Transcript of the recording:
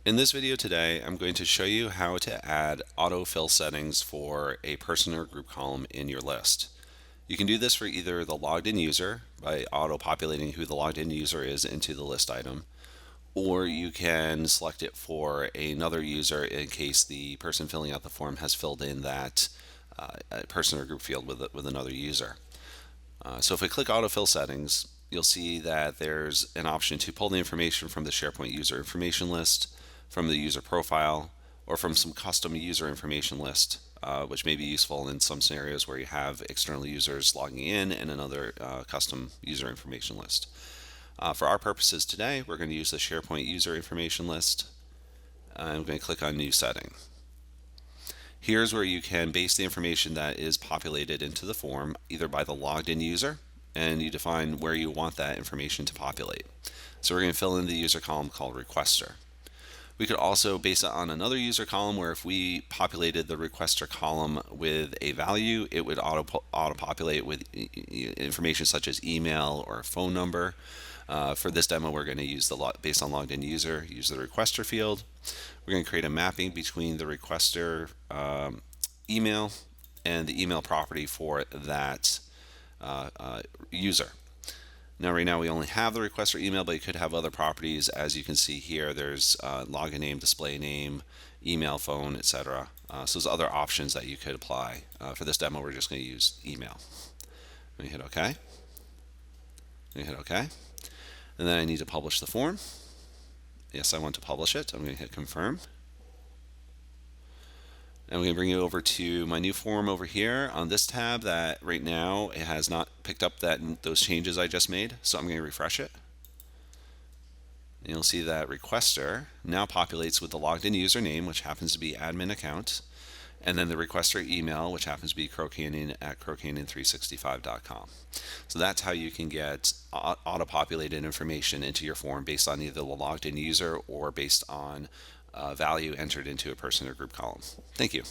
In this video today, I'm going to show you how to add autofill settings for a person or group column in your list. You can do this for either the logged in user by auto-populating who the logged in user is into the list item, or you can select it for another user in case the person filling out the form has filled in that person or group field with another user. So if we click autofill settings, you'll see that there's an option to pull the information from the SharePoint user information list, from the user profile, or from some custom user information list, which may be useful in some scenarios where you have external users logging in and another custom user information list. For our purposes today, we're going to use the SharePoint user information list. I'm going to click on New Setting. Here's where you can base the information that is populated into the form either by the logged in user, and you define where you want that information to populate. So we're going to fill in the user column called Requester. We could also base it on another user column where if we populated the requester column with a value, it would auto-populate with information such as email or phone number. For this demo, we're going to use based on logged in user, use the requester field. We're going to create a mapping between the requester email and the email property for that user. Now, right now we only have the requester email, but you could have other properties. As you can see here, there's login name, display name, email, phone, etc. So there's other options that you could apply. For this demo, we're just going to use email. Let me hit OK. Let me hit OK. And then I need to publish the form. Yes, I want to publish it. I'm going to hit confirm. And we're going to bring you over to my new form over here on this tab that right now it has not picked up those changes I just made. So I'm going to refresh it. And you'll see that requester now populates with the logged in username, which happens to be admin account, and then the requester email, which happens to be crocannon@crocannon365.com. So that's how you can get auto-populated information into your form based on either the logged in user or based on value entered into a person or group column. Thank you.